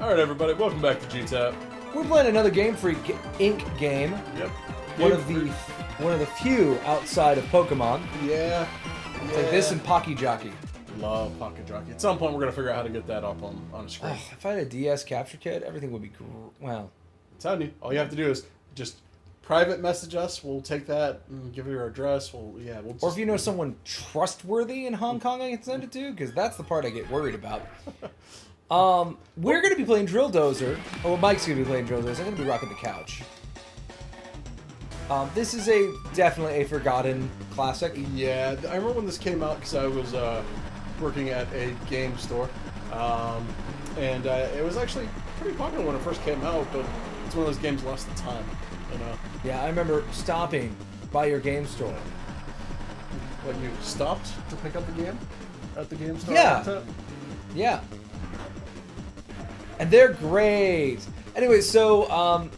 Alright everybody, welcome back to GTAAP. We're playing another Game Freak Inc. game. Yep. One of the few outside of Pokemon. Yeah. It's like this and Pocky Jockey. Love Pocket Jockey. At some point we're going to figure out how to get that up on a screen. Oh, if I had a DS capture kit, everything would be well. I'm telling you, all you have to do is just private message us. We'll take that and give you our address. We'll just... Or if you know someone trustworthy in Hong Kong I can send it to, because that's the part I get worried about. We're going to be playing Drill Dozer. Oh, well, Mike's going to be playing Drill Dozer. I'm going to be rocking the couch. This is definitely a forgotten classic. Yeah, I remember when this came out because I was working at a game store. And it was actually pretty popular when it first came out, but it's one of those games lost the time, you know? Yeah, I remember stopping by your game store. When you stopped to pick up the game at the game store? Yeah. Yeah. And they're great. Anyway, so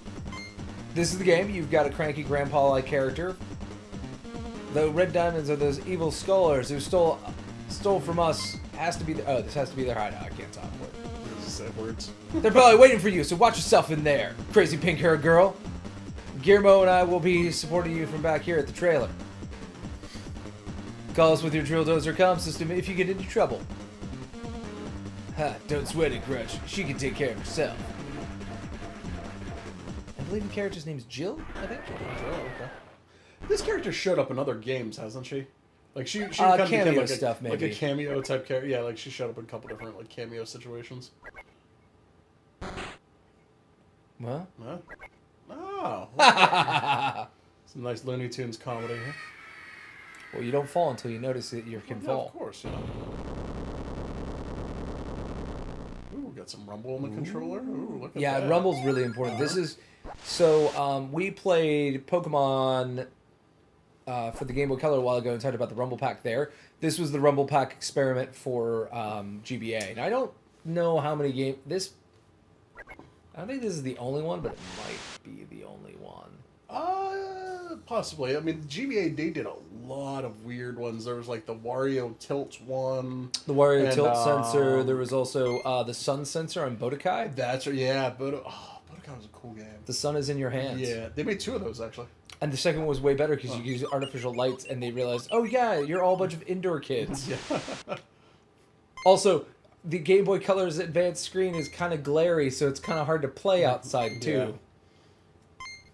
this is the game. You've got a cranky grandpa-like character. The red diamonds are those evil scholars who stole from us. This has to be their hideout. I can't talk for it. Say words. They're probably waiting for you, so watch yourself in there, crazy pink-haired girl. Guillermo and I will be supporting you from back here at the trailer. Call us with your Drill Dozer comm system if you get into trouble. Ha, don't sweat it, Grudge. She can take care of herself. I believe the character's name's Jill, I think. Oh, okay. This character showed up in other games, hasn't she? Like she kind of cameo became like stuff, maybe. like a cameo type character. Yeah, like she showed up in a couple different like cameo situations. Well. Huh? Oh. Some nice Looney Tunes comedy here. Well, you don't fall until you notice that you can fall. Of course, you know. Ooh, got some rumble in the controller. Ooh, look at that. Yeah, rumble's really important. This is so we played Pokemon for the Game Boy Color a while ago and talked about the Rumble Pack there. This was the Rumble Pack experiment for GBA. And I don't know how many games I don't think this is the only one, but it might be the only one. Possibly. I mean, GBA, they did a lot of weird ones. There was like the Wario Tilt one. The Wario Tilt sensor. There was also the sun sensor on Budokai. That's right, yeah. Budokai was a cool game. The sun is in your hands. Yeah, they made two of those, actually. And the second one was way better because you use artificial lights, and they realized, oh yeah, you're all a bunch of indoor kids. Yeah. Also, the Game Boy Color's advanced screen is kind of glary, so it's kind of hard to play outside, too. Yeah.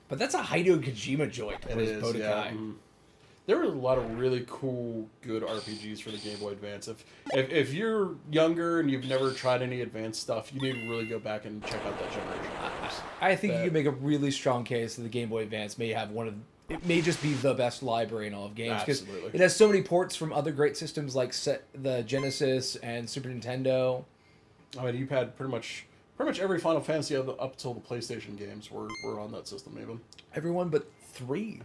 But that's a Hideo Kojima joint. It is, Budokai. Yeah. There were a lot of really cool, good RPGs for the Game Boy Advance. If you're younger and you've never tried any advanced stuff, you need to really go back and check out that generation. I think you can make a really strong case that the Game Boy Advance may have it may just be the best library in all of games. Because it has so many ports from other great systems like the Genesis and Super Nintendo. I mean, you've had pretty much every Final Fantasy up till the PlayStation games were on that system, even. Everyone but 3.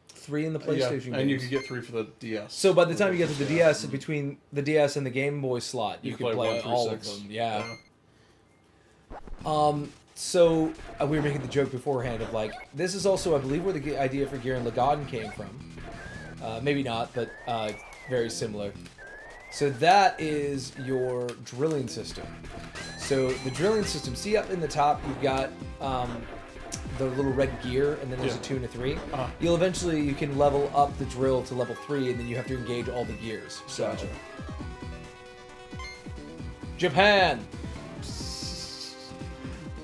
3 in the PlayStation games. And you could get 3 for the DS. So by the time you get to the DS, between the DS and the Game Boy slot, you can play all of them. Yeah. So we were making the joke beforehand of like, this is also, I believe, where the idea for Garen Lagann came from. Maybe not, but very similar. So that is your drilling system. So the drilling system, see up in the top, you've got the little red gear, and then there's a 2 and a 3. You can level up the drill to level 3, and then you have to engage all the gears. So, gotcha. Japan.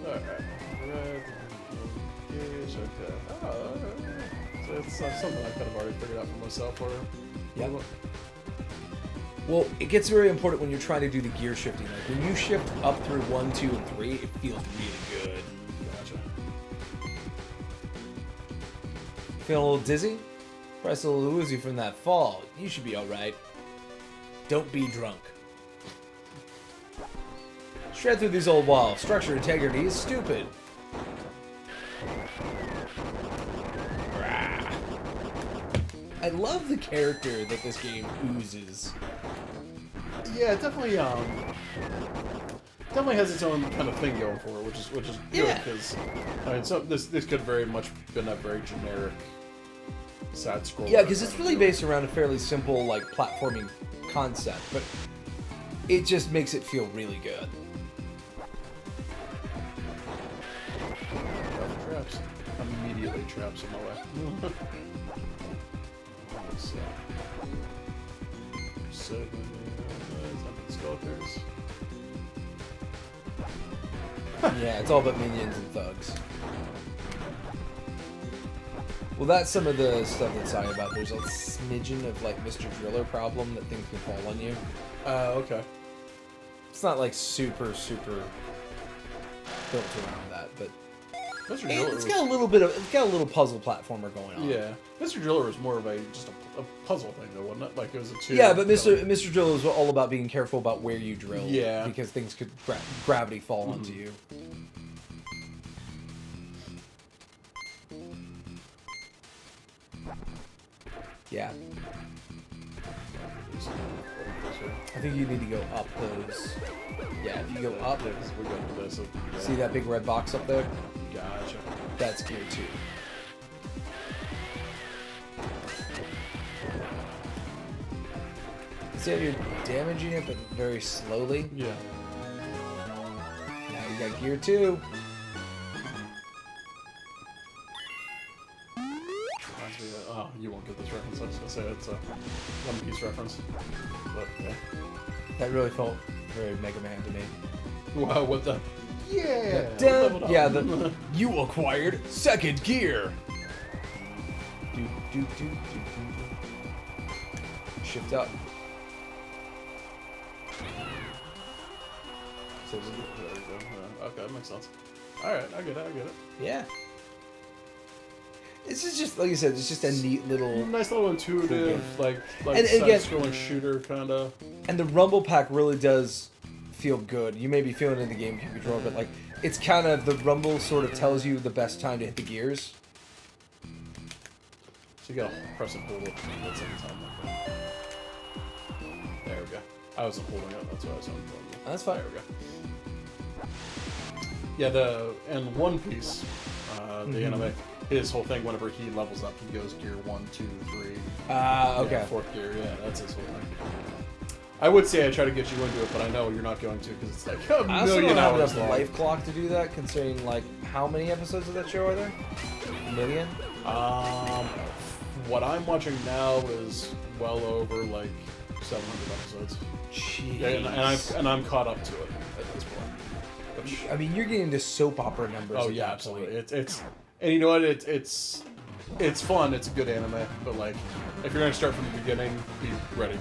Alright. Okay. So it's something I could have already figured out for myself. Yeah. Well, it gets very important when you're trying to do the gear shifting. Like when you shift up through 1, 2, and 3, it feels really good. Gotcha. Feeling a little dizzy? Press a little Uzi from that fall. You should be alright. Don't be drunk. Shred through these old walls. Structure integrity is stupid. I love the character that this game oozes. Yeah, it definitely has its own kind of thing going for it, which is good because I mean, so this could very much been a very generic side scroll. Yeah, because it's really based around a fairly simple like platforming concept, but it just makes it feel really good. traps. Immediately traps in my way. Skeletons. Yeah, it's all about minions and thugs. Well, that's some of the stuff that's talking about. There's a smidgen of like Mr. Driller problem that things can fall on you. Okay. It's not like super built around that, but Mr. Driller it's got a little bit of it's got a little puzzle platformer going on. Yeah, Mr. Driller was more of just a puzzle thing, though, wasn't it? Like it was a two. Yeah, but Mr. Driller is all about being careful about where you drill. Yeah. Because things could gravity fall onto you. Yeah. I think you need to go up those. Yeah, if you go up, we're going to this. See that big red box up there? Gotcha. That's gear 2. See how you're damaging it, but very slowly? Yeah. Now you got gear 2. Oh, you won't get this reference. I was going to say it's a One Piece reference. But, yeah. That really felt very Mega Man to me. Wow, what the... Yeah! Yeah, the you acquired second gear. Shift up. So, there we go. Okay, that makes sense. Alright, I get it. Yeah. This is just, like you said, it's just a neat little... Nice little intuitive, like and again, side-scrolling shooter, kind of. And the rumble pack really does feel good. You may be feeling it in the GameCube controller, but like, it's kind of, the rumble sort of tells you the best time to hit the gears. So you gotta press and hold it at the same time. There we go. I wasn't holding it, that's why I was holding it. That's fine. There we go. Yeah, and One Piece, the anime, his whole thing, whenever he levels up, he goes gear 1, 2, 3. Okay. Yeah, 4th gear, yeah, that's his whole thing. I would say I try to get you into it, but I know you're not going to, because it's like a I also million don't have hours enough long. life clock to do that, considering like how many episodes of that show are there? A million? What I'm watching now is well over like 700 episodes. Jeez. Yeah, and I'm caught up to it at this point. Which, I mean, you're getting into soap opera numbers. oh at yeah, that absolutely. point. It's and you know what? It's fun. It's a good anime, but like if you're gonna start from the beginning, be ready.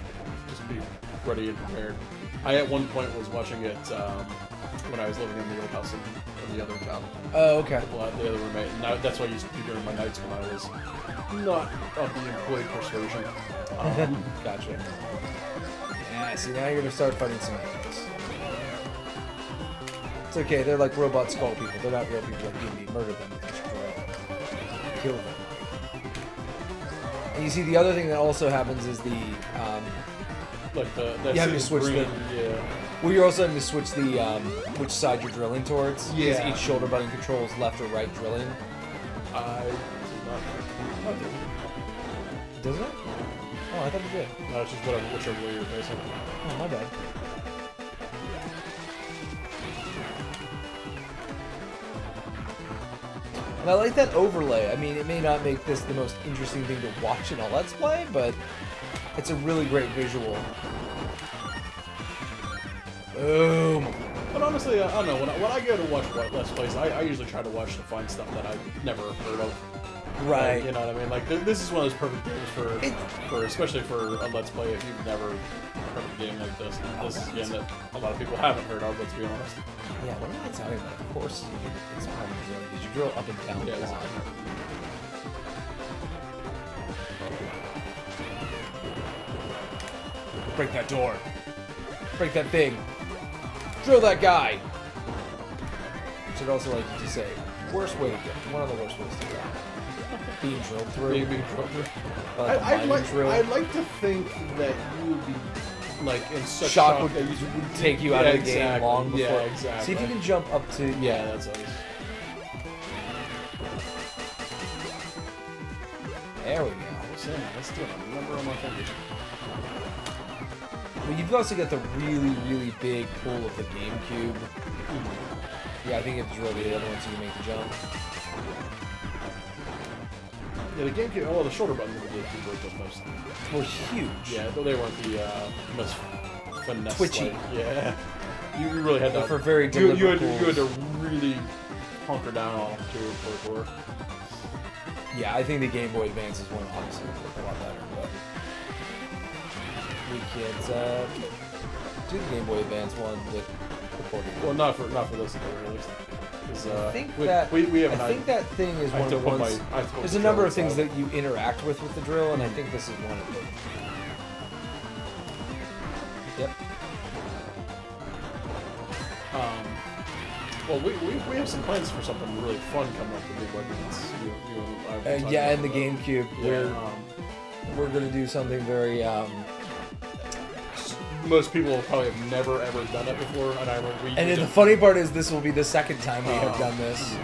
Just be ready and prepared. I at one point was watching it when I was living in the old house in the other town. Oh, okay. The other roommate, and that's what I used to do during my nights when I was not of the employee persuasion. Gotcha. Yeah, see, now you're gonna start fighting some enemies. It's okay, they're like robot skull people. They're not real people like D&D. Murder them, destroy them, kill them. And you see, the other thing that also happens is the Like that you have to switch green, the well, you're also having to switch the which side you're drilling towards. Because Yeah. each shoulder button controls left or right drilling. I did not. Doesn't it? Oh, I thought it did. No, it's just whichever way you're facing. Oh, my bad. And I like that overlay. I mean, it may not make this the most interesting thing to watch in a Let's Play, but it's a really great visual. Boom. But honestly, I don't know. When I go to watch Let's Plays, I usually try to watch to find stuff that I've never heard of. Right. Like, you know what I mean? Like this is one of those perfect games for especially for a Let's Play if you've never heard of a game like this. This is a game that a lot of people haven't heard of. Let's be honest. Yeah, what am I talking about? Of course, it's primarily because you drill up and down Yeah, the exactly. line. Break that door. Break that thing. Drill that guy. Should also like to say, worst way to go. One of the worst ways to go. Being drilled through. Being drilled through. I'd I'd like to think that you would be like in such shock shock would that you would take you out of the game long before. Yeah, exactly. See if you can jump up to Yeah, that's always. There we go. Let's do it. Number on my fingers. Well, you've also got the really, really big pull of the GameCube. Yeah, I think it's really the other one so you make the jump. Yeah, the GameCube. Well, the shoulder buttons of the GameCube were the most. Were huge. Yeah, though they weren't the most finesse. Twitchy. Yeah, you really had to. For very you deliberate had to really hunker down on them too for it. Yeah, I think the Game Boy Advance is one honestly a lot better, but we can't do the Game Boy Advance one with recording. Well, not for this at the very least. I think we have I think that thing is one of the ones. There's a number of things that you interact with the drill, and I think this is one of them. Yep. Well, we have some plans for something really fun coming up with the Advance. You and I were Yeah, and the talking GameCube. Yeah, We're gonna do something very. Most people probably have never ever done it before, and I remember And the funny part is, this will be the second time we have done this.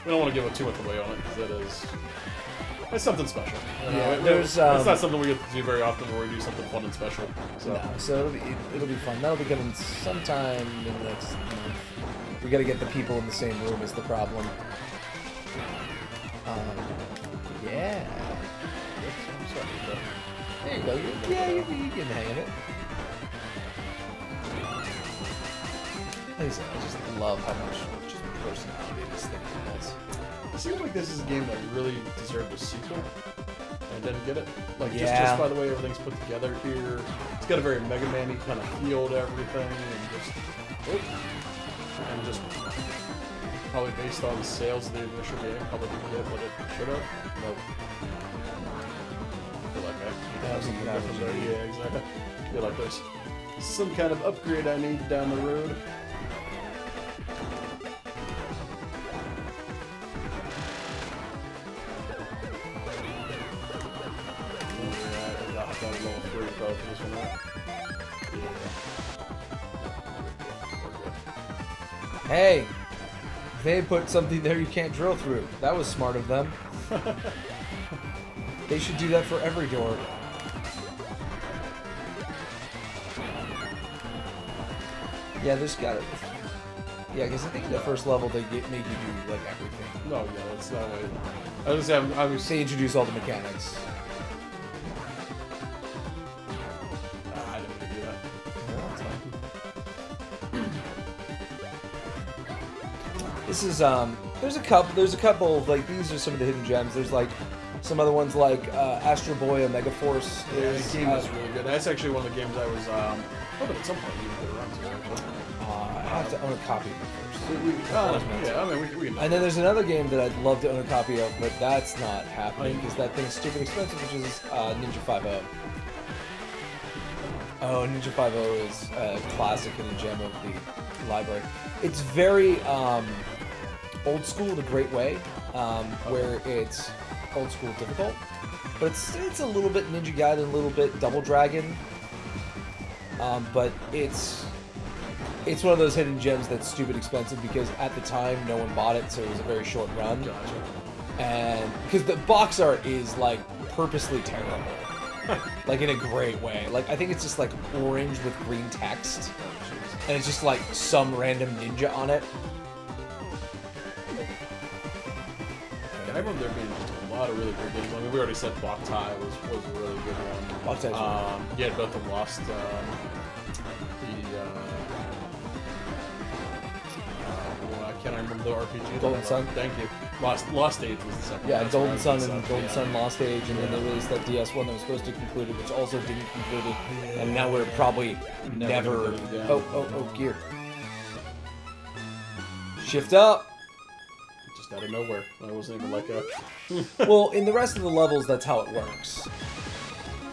We don't want to give too much away on it because it's something special. You know? Yeah, it's not something we get to do very often where we do something fun and special. So, No, so it'll be fun. That'll be coming sometime in the next month. We got to get the people in the same room is the problem. Yeah. There you go. You're getting the hang of it. Like I said, I just love how much just personality this thing has. it seems like this is a game that really deserved a sequel and didn't get it. Like Yeah. just by the way everything's put together here, it's got a very Mega Man-y kind of feel to everything, and just probably based on the sales of the initial game, probably didn't get what it should have. Nope. I feel like I That was something an different there. average. Yeah, exactly. I feel like there's some kind of upgrade I need down the road. Hey, they put something there you can't drill through. That was smart of them. They should do that for every door. Yeah, there's got it. Yeah, because I think in the first level they make you do like everything. No, yeah, that's that way. I was saying, They introduce all the mechanics. I didn't mean to do that. No, that's fine. This is there's a couple like these are some of the hidden gems. There's like some other ones like Astro Boy Omega Force. Yeah, the game is really good. That's actually one of the games I was hoping at some point we would get around to. Actually. I have to own a copy of it first. Yeah, I mean we And then there's another game that I'd love to own a copy of, but that's not happening because that thing's stupid expensive, which is Ninja 5.0. Oh, Ninja 5.0 is a classic and a gem of the library. It's very old school in a great way, where it's old school difficult, but it's a little bit Ninja Gaiden, a little bit Double Dragon, but it's one of those hidden gems that's stupid expensive because at the time no one bought it, so it was a very short run. Gotcha. And because the box art is like purposely terrible, like in a great way. Like I think it's just like orange with green text, and it's just like some random ninja on it. I remember there being just a lot of really good games. I mean, we already said Boktai was a really good one. Boktai's really yeah, both of them lost I can't remember the RPG. Golden Sun? Thank you. Lost Age was the second Yeah, one. Golden Sun That's and what I Golden was Sun Lost Age, and then they released that DS one that was supposed to conclude it, which also didn't conclude it, and now we're probably never. gonna do it again. Oh, gear. Shift up. Just out of nowhere. I wasn't even like a. Well, in the rest of the levels, that's how it works.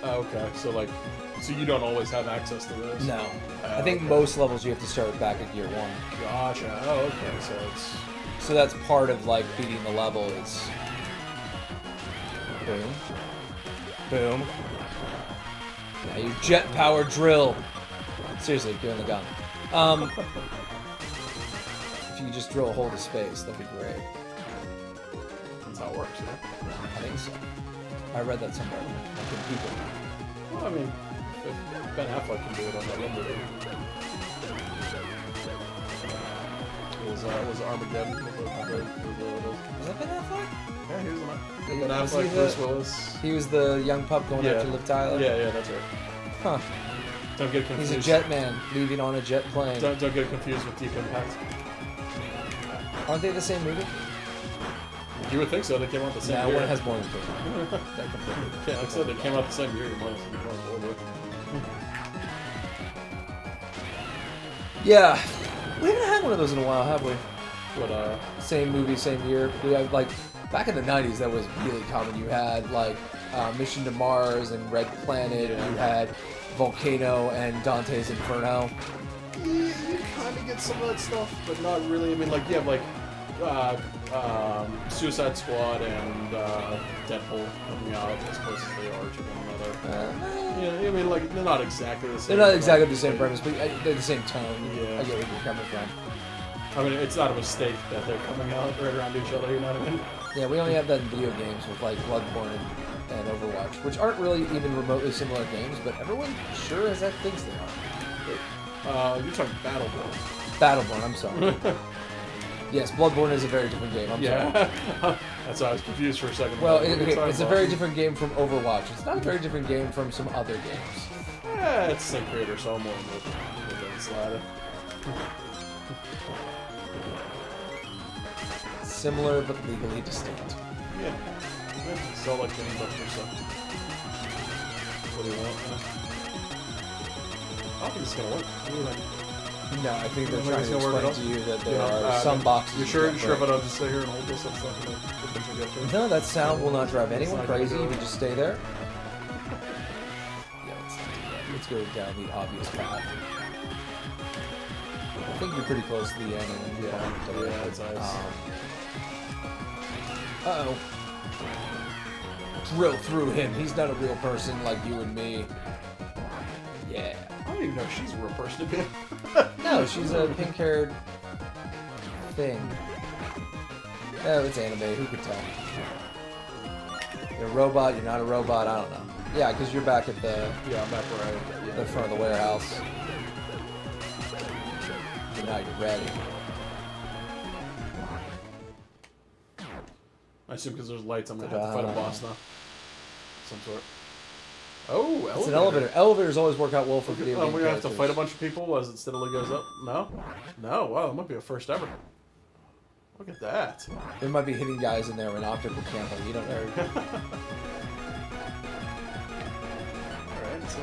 Okay, so you don't always have access to this. No, I think okay. most levels you have to start back at gear 1. Gotcha. Oh, okay. So it's. So that's part of like beating the level is boom, boom. Now you jet power drill. Seriously, give him the gun. If you could just drill a hole to space, that'd be great. That's how it works, yeah. I think so. I read that somewhere. I couldn't keep it. Well, I mean, if Ben Affleck can do it on that number. was Armageddon. Has that been Affleck? Yeah, he was in that. Yeah, Ben was he Affleck, the- Bruce Willis. He was the young pup going Yeah. after Liv Tyler? Yeah, that's right. Huh. Don't get confused. He's a jet man leaving on a jet plane. Don't get confused with Deep Impact. Aren't they the same movie? You would think so. They came out the same No, year. one has more than two. That completely. Yeah, like I said, they came out the same year. You might as well go with. Yeah. We haven't had one of those in a while, have we? But Same movie, same year. We had, like, back in the 90s, that was really common. You had, like, Mission to Mars and Red Planet. Yeah. You had Volcano and Dante's Inferno. you kind of get some of that stuff, but not really. I mean, like you have like Suicide Squad and Deadpool coming out as close as they are to one another. Yeah, I mean, like they're not exactly the same. They're not exactly the same premise, but they're the same tone. Yeah. I get where you're coming from. I mean, it's not a mistake that they're coming out right around each other. You know what I mean? Yeah, we only have that in video games with like Bloodborne and Overwatch, which aren't really even remotely similar games, but everyone sure as heck thinks they are. You're talking Battleborn. Battleborn, I'm sorry. Yes, Bloodborne is a very different game. I'm sorry. Yeah, that's why I was confused for a second. Well, What are you okay, talking it's a about? very different game from Overwatch. It's not a very different game from some other games. Yeah, it's the same creator, so I'm willing with that slider. Similar but legally distinct. Yeah. Sell like gangbusters, so. What do you want? I don't think it's gonna work. What do you think? No, I think they're You trying think to it's gonna work explain at to you that there Yeah, are some boxes. You sure that if I break. don't just stay here and hold this? It's not gonna potentially get through. No, that sound will not drive anyone not gonna crazy. do You it. can just stay there. Yeah, let's not do that. Let's go down the obvious path. I think you're pretty close to the end. And Yeah, it's nice. Uh-oh. Drill through him. He's not a real person like you and me. Yeah. I don't even know if she's a real person to be. No, she's a pink-haired thing. Oh, it's anime. Who could tell? You're a robot. You're not a robot. I don't know. Yeah, because you're back at the Yeah, I'm back where I. the front of the warehouse. So now you're ready. I assume because there's lights, I'm gonna have to fight a boss now. Some sort. Oh, elevator. It's an elevator. Elevators always work out well for video game We're gonna have to characters. fight a bunch of people as it steadily goes up. No, no. Wow, that might be a first ever. Look at that. There might be hitting guys in there with an optical camera. You don't There know. we go. All right, so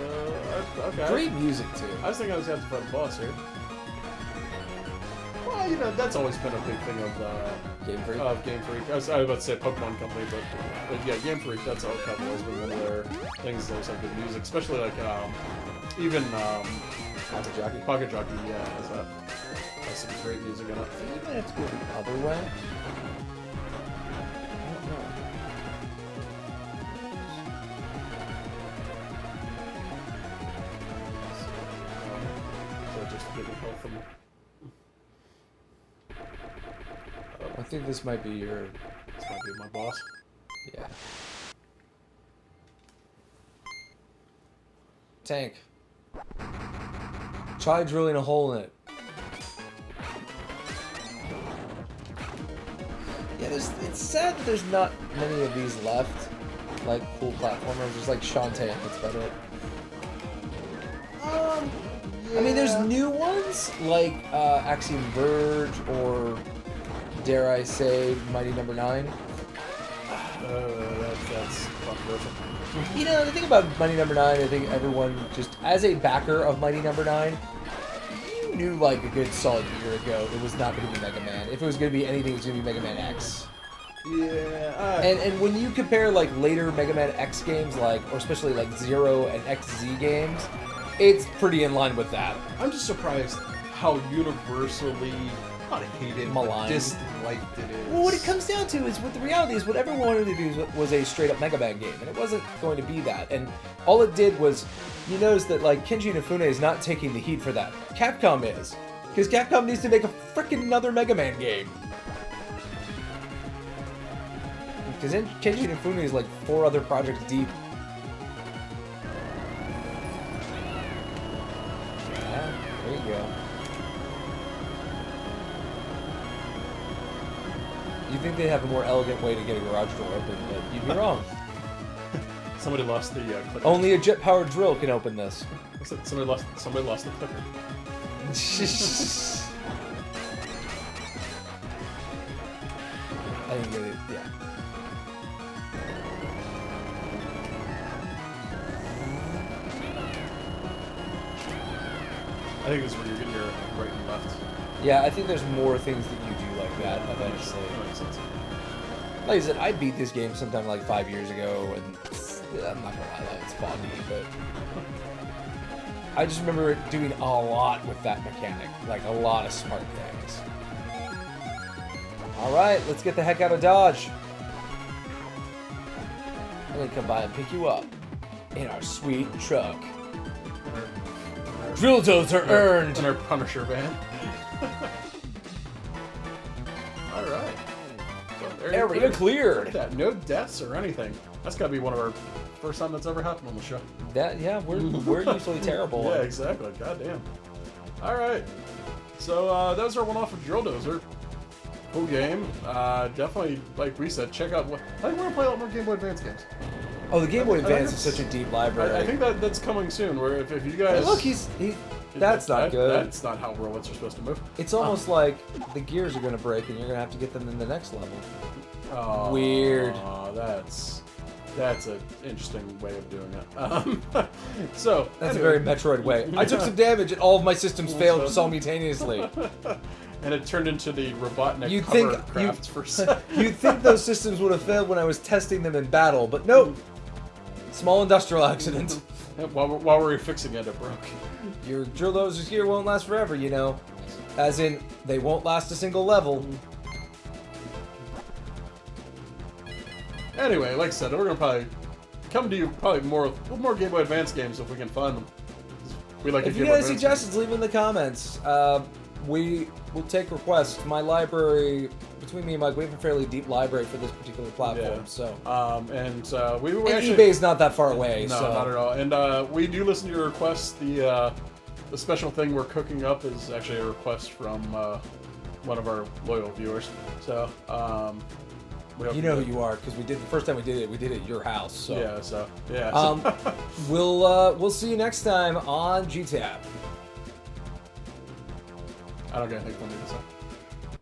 okay. Great music too. I was thinking I was gonna have to fight a boss here. Well, you know, that's always been a big thing Game Freak. of Game Freak. I was about to say Pokemon Company, but yeah, Game Freak. That's all kind of always been one of their things. They always have good music, especially like even Pocket Jockey. Pocket Jockey. Yeah, has some great music in it. I think you might have to go the other way. I don't know. So just getting help from. I think this might be your. This might be my boss. Yeah. Tank. Try drilling a hole in it. Yeah, it's sad that there's not many of these left. Like cool platformers. There's like Shantae that's about it. I mean, there's new ones like Axiom Verge or dare I say Mighty Number 9. That's controversial. You know, the thing about Mighty Number 9, I think everyone just, as a backer of Mighty Number 9, you knew like a good solid year ago it was not going to be Mega Man. If it was going to be anything, it was going to be Mega Man X. Yeah. And when you compare like later Mega Man X games, like, or especially like Zero and XZ games, it's pretty in line with that. I'm just surprised how universally not hated, but Maligned. disliked it is. Well, what it comes down to is, what the reality is, what everyone wanted to do was a straight-up Mega Man game, and it wasn't going to be that. And all it did was, you notice that like Kenji Inafune is not taking the heat for that. Capcom is, because Capcom needs to make a freaking another Mega Man game. Because Kenji Inafune is like 4 other projects deep. Yeah, there you go. You think they have a more elegant way to get a garage door open, but you'd be wrong. Somebody lost the clicker. Only a jet-powered drill can open this. Somebody lost the clicker. I didn't get it. Yeah. I think this is where you're getting your right and left. Yeah, I think there's more things that you do like that eventually. That makes sense. Like I said, I beat this game sometime like 5 years ago, and I'm not gonna lie, it's foggy, but I just remember doing a lot with that mechanic, like a lot of smart things. All right, let's get the heck out of Dodge. I'm gonna come by and pick you up in our sweet truck. Drill Dozer earned. In our Punisher van. All right. So Area cleared. Look at that. No deaths or anything. That's got to be one of our first time that's ever happened on the show. Yeah, we're usually terrible. Yeah, exactly. Goddamn. All right. So that was our one-off of Drill Dozer. Cool game. Definitely, like we said, check out. I think we're gonna play a lot more Game Boy Advance games. Oh, the Game Boy Advance is such a deep library. I think that's coming soon. Where if you guys hey, look, he's that's not good. That's not how robots are supposed to move. It's almost like the gears are gonna break, and you're gonna have to get them in the next level. Oh, weird. That's an interesting way of doing it. So that's anyway. a very Metroid way. I took some damage, and all of my systems failed simultaneously. And it turned into the Robotnik You'd cover think crafts for. You'd think those systems would have failed when I was testing them in battle, but nope. Small industrial accident. While we were fixing it, it broke. Your drill dozers here won't last forever, you know. As in, they won't last a single level. Anyway, like I said, we're gonna probably come to you more Game Boy Advance games if we can find them. We like. If you got any suggestions, leave them in the comments. We will take requests. My library, between me and Mike, we have a fairly deep library for this particular platform. Yeah. So, we and actually, eBay's not that far away. No, so. not at all. And we do listen to your requests. The special thing we're cooking up is actually a request from one of our loyal viewers. So you know who you are because the first time we did it at your house. So yeah. We'll see you next time on GTAAP. I don't get anything from you. So.